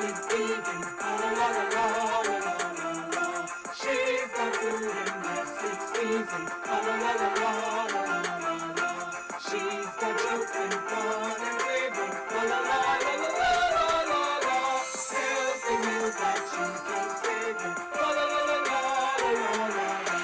she's vegan. La la la la la la la la. She's got food in the six seasons. La la la la la la la la. She's got juice and fun and flavor. La la la la la la la la. Healthy meals that you can savor. La la la la la la la la.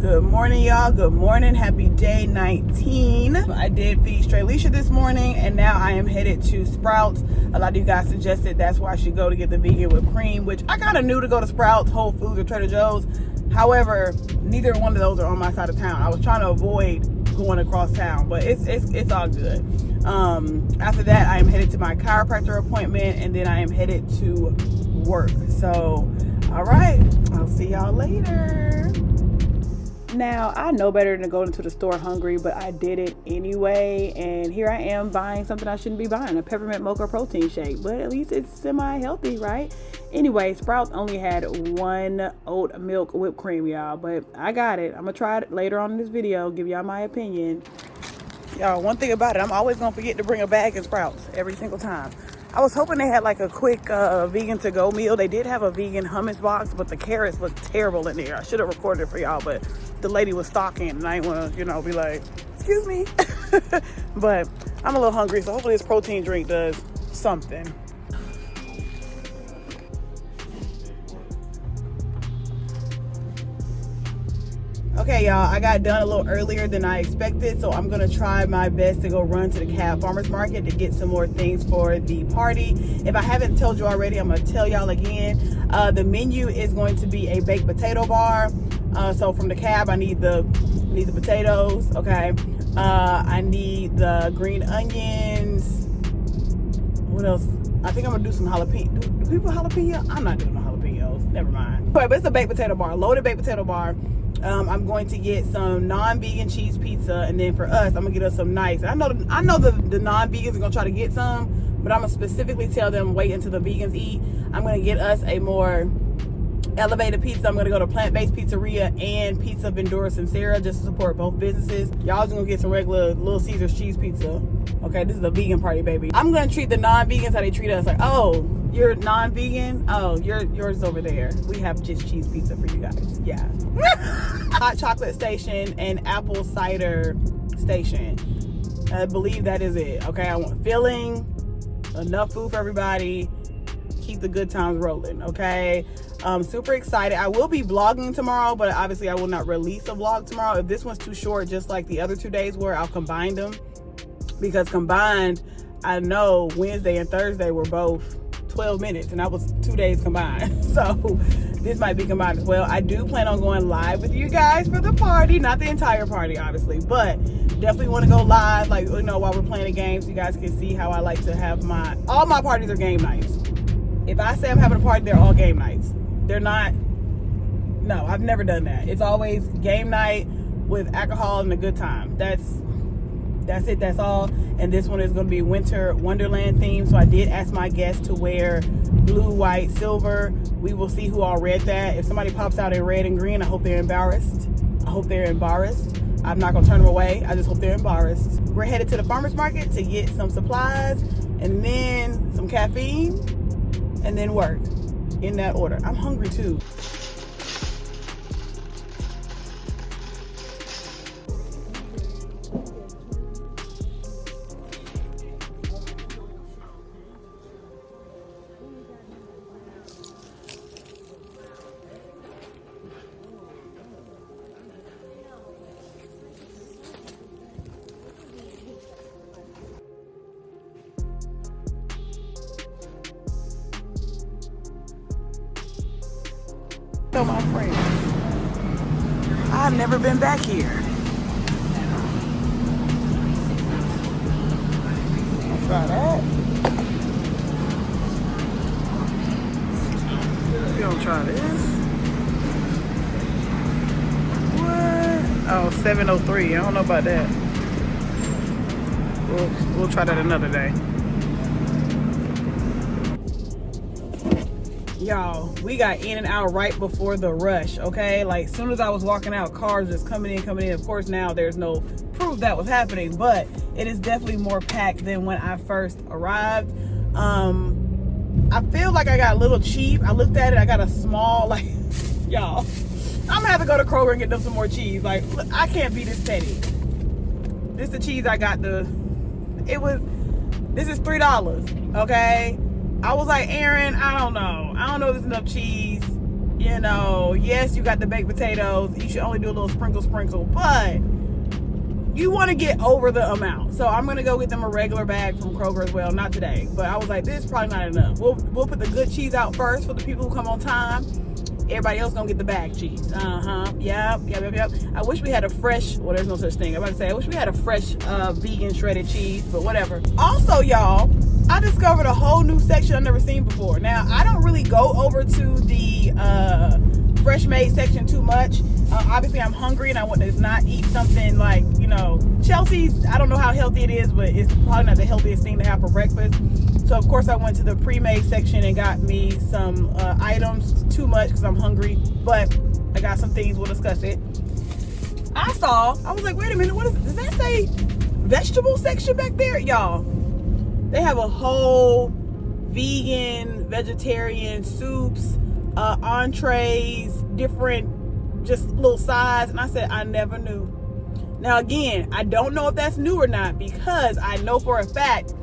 Good morning, y'all. Good morning. Happy day 19. I did feed Straylisha this morning, and now I am headed to Sprouts. A lot of you guys suggested that's where I should go to get the vegan whipped cream, which I kind of knew to go to Sprouts, Whole Foods, or Trader Joe's. However, neither one of those are on my side of town. I was trying to avoid going across town, but it's all good. After that, I am headed to my chiropractor appointment, and then I am headed to work. So, all right, I'll see y'all later. Now, I know better than to go into the store hungry, but I did it anyway, and here I am buying something I shouldn't be buying, a peppermint mocha protein shake, but at least it's semi-healthy, right? Anyway, Sprouts only had one oat milk whipped cream, y'all, but I got it. I'm gonna try it later on in this video, give y'all my opinion. Y'all, one thing about it, I'm always gonna forget to bring a bag in Sprouts every single time. I was hoping they had like a quick vegan to-go meal. They did have a vegan hummus box, but the carrots looked terrible in there. I should have recorded it for y'all, but the lady was stalking, and I didn't want to, be like, excuse me. But I'm a little hungry, so hopefully this protein drink does something. Okay, y'all, I got done a little earlier than I expected, so I'm gonna try my best to go run to the Cab Farmers Market to get some more things for the party. If I haven't told you already, I'm gonna tell y'all again. The menu is going to be a baked potato bar. So from the Cab, I need the potatoes, okay? I need the green onions. What else? I think I'm gonna do some jalapeno. Do people jalapeno? I'm not doing no jalapenos. Never mind. But it's a baked potato bar, loaded baked potato bar. I'm going to get some non-vegan cheese pizza, and then for us, I'm gonna get us some nice. I know the non-vegans are gonna try to get some, but I'm gonna specifically tell them wait until the vegans eat. I'm gonna get us a more elevated pizza. I'm gonna go to Plant-Based Pizzeria and Pizza Vendura Sincera just to support both businesses. Y'all just gonna get some regular Little Caesars cheese pizza. Okay, this is a vegan party, baby. I'm gonna treat the non-vegans how they treat us. Like, oh, you're non-vegan? Oh, yours is over there. We have just cheese pizza for you guys. Yeah. Hot chocolate station and apple cider station. I believe that is it. Okay, I want filling, enough food for everybody, keep the good times rolling, okay? I'm super excited. I will be vlogging tomorrow, but obviously I will not release a vlog tomorrow. If this one's too short, just like the other 2 days were, I'll combine them. Because combined, I know Wednesday and Thursday were both 12 minutes, and that was 2 days combined. So this might be combined as well. I do plan on going live with you guys for the party, not the entire party, obviously, but definitely want to go live, like, while we're playing the games, you guys can see how I like to have all my parties are game nights. If I say I'm having a party, they're all game nights. They're not, no, I've never done that. It's always game night with alcohol and a good time. That's it, that's all. And this one is going to be winter wonderland themed, so I did ask my guests to wear blue, white, silver. We will see who all read that. If somebody pops out in red and green, I hope they're embarrassed. I'm not going to turn them away. I just hope they're embarrassed. We're headed to the farmers market to get some supplies, and then some caffeine, and then work, in that order. I'm hungry too. So my friends, I've never been back here. I'll try that. You don't try this. What? Oh, 703. I don't know about that. We'll try that another day. Y'all, we got in and out right before the rush, okay? Like, as soon as I was walking out, cars just coming in. Of course, now there's no proof that was happening, but it is definitely more packed than when I first arrived. I feel like I got a little cheap. I looked at it, I got a small, like, y'all, I'm gonna have to go to Kroger and get them some more cheese. Like, I can't be this petty. This is the cheese I got. This is $3, okay? I was like, Aaron, I don't know if there's enough cheese. You know, yes, you got the baked potatoes. You should only do a little sprinkle, but you want to get over the amount. So I'm going to go get them a regular bag from Kroger as well. Not today, but I was like, this is probably not enough. We'll put the good cheese out first for the people who come on time. Everybody else gonna get the bag cheese. Yep. I wish we had a fresh, well, there's no such thing. I'm about to say, I wish we had a fresh vegan shredded cheese, but whatever. Also, y'all, I discovered a whole new section I've never seen before. Now, I don't really go over to the fresh made section too much. Obviously, I'm hungry and I want to not eat something like, you know, Chelsea's. I don't know how healthy it is, but it's probably not the healthiest thing to have for breakfast. So, of course, I went to the pre-made section and got me some items. Too much because I'm hungry, but I got some things. We'll discuss it. I was like, wait a minute, does that say vegetable section back there? Y'all, they have a whole vegan, vegetarian soups, entrees, different, just little sides. And I said, I never knew. Now, again, I don't know if that's new or not, because I know for a fact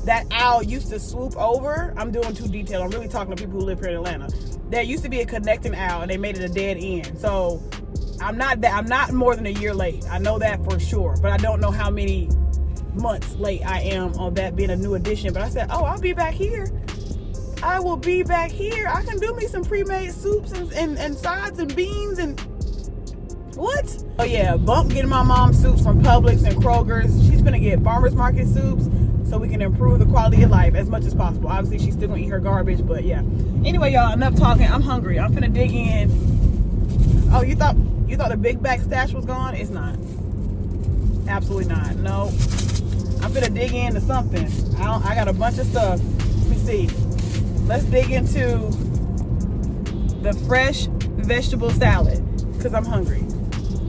that owl used to swoop over. I'm doing too detailed. I'm really talking to people who live here in Atlanta. There used to be a connecting owl and they made it a dead end. So I'm not more than a year late. I know that for sure, but I don't know how many months late I am on that being a new addition. But I said, oh, I'll be back here. I will be back here. I can do me some pre-made soups and sides and beans and what? Oh yeah, Bump getting my mom soups from Publix and Kroger's. She's gonna get farmers market soups so we can improve the quality of life as much as possible. Obviously, she's still gonna eat her garbage, but yeah. Anyway, y'all, enough talking. I'm hungry. I'm finna dig in. Oh, you thought the big bag stash was gone? It's not. Absolutely not. No. I'm finna dig into something. I got a bunch of stuff. Let me see. Let's dig into the fresh vegetable salad because I'm hungry.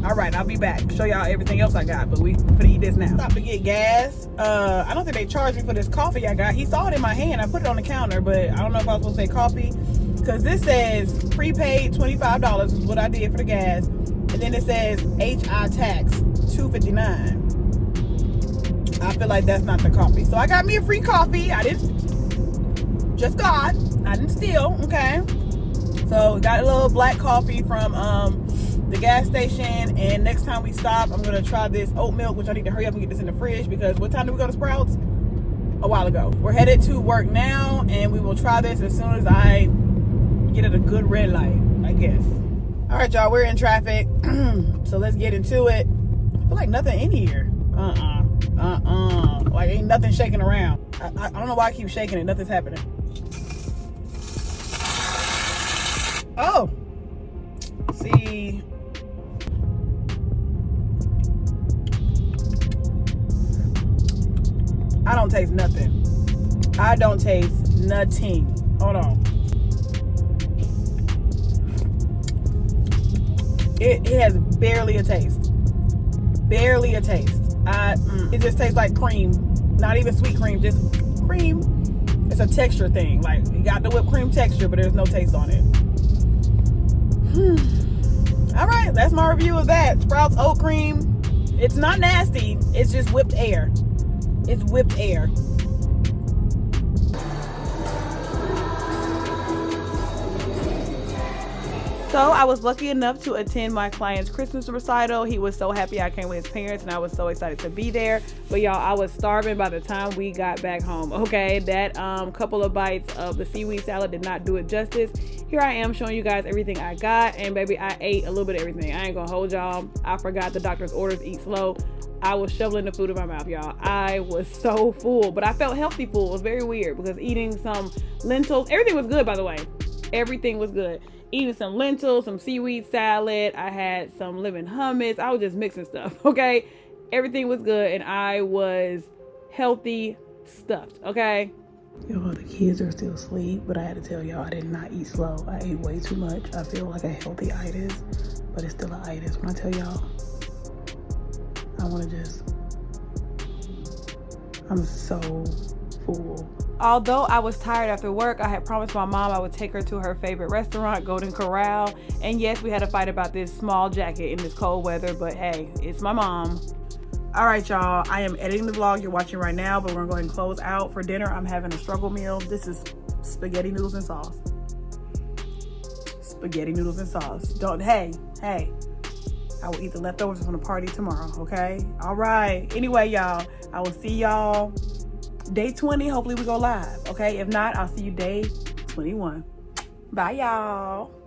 All right, I'll be back. Show y'all everything else I got, but we finna eat this now. Stop to get gas. I don't think they charged me for this coffee I got. He saw it in my hand. I put it on the counter, but I don't know if I was supposed to say coffee, because this says prepaid $25 is what I did for the gas, and then it says HI tax $2.59. I feel like that's not the coffee, so I got me a free coffee. I didn't just got. I didn't steal. Okay, so got a little black coffee from the gas station, and next time we stop, I'm gonna try this oat milk, which I need to hurry up and get this in the fridge, because what time did we go to Sprouts? A while ago. We're headed to work now, and we will try this as soon as I get at a good red light, I guess. All right, y'all, we're in traffic, so let's get into it. I feel like nothing in here. Like ain't nothing shaking around. I don't know why I keep shaking it. Nothing's happening. Oh, see. I don't taste nothing. I don't taste nothing. Hold on. It has barely a taste. Barely a taste. It just tastes like cream. Not even sweet cream, just cream. It's a texture thing. Like, you got the whipped cream texture, but there's no taste on it. All right, that's my review of that. Sprouts oat cream. It's not nasty. It's just whipped air. It's whipped air. So I was lucky enough to attend my client's Christmas recital. He was so happy I came with his parents, and I was so excited to be there. But y'all, I was starving by the time we got back home. Okay, that couple of bites of the seaweed salad did not do it justice. Here I am showing you guys everything I got, and baby, I ate a little bit of everything. I ain't gonna hold y'all. I forgot the doctor's orders, eat slow. I was shoveling the food in my mouth, y'all. I was so full, but I felt healthy full. It was very weird because eating some lentils, everything was good, by the way. Everything was good. Eating some lentils, some seaweed salad. I had some lemon hummus. I was just mixing stuff, okay? Everything was good, and I was healthy stuffed, okay? Y'all, the kids are still asleep, but I had to tell y'all I did not eat slow. I ate way too much. I feel like a healthy itis, but it's still an itis. When I tell y'all, I want to just, I'm so full. Although I was tired after work, I had promised my mom I would take her to her favorite restaurant, Golden Corral. And yes, we had a fight about this small jacket in this cold weather, but hey, it's my mom. All right, y'all, I am editing the vlog you're watching right now, but we're gonna go ahead and close out. For dinner, I'm having a struggle meal. This is spaghetti noodles and sauce. Spaghetti noodles and sauce. Hey, I will eat the leftovers from the party tomorrow, okay? All right, anyway, y'all, I will see y'all day 20. Hopefully we go live, okay? If not, I'll see you day 21. Bye, y'all.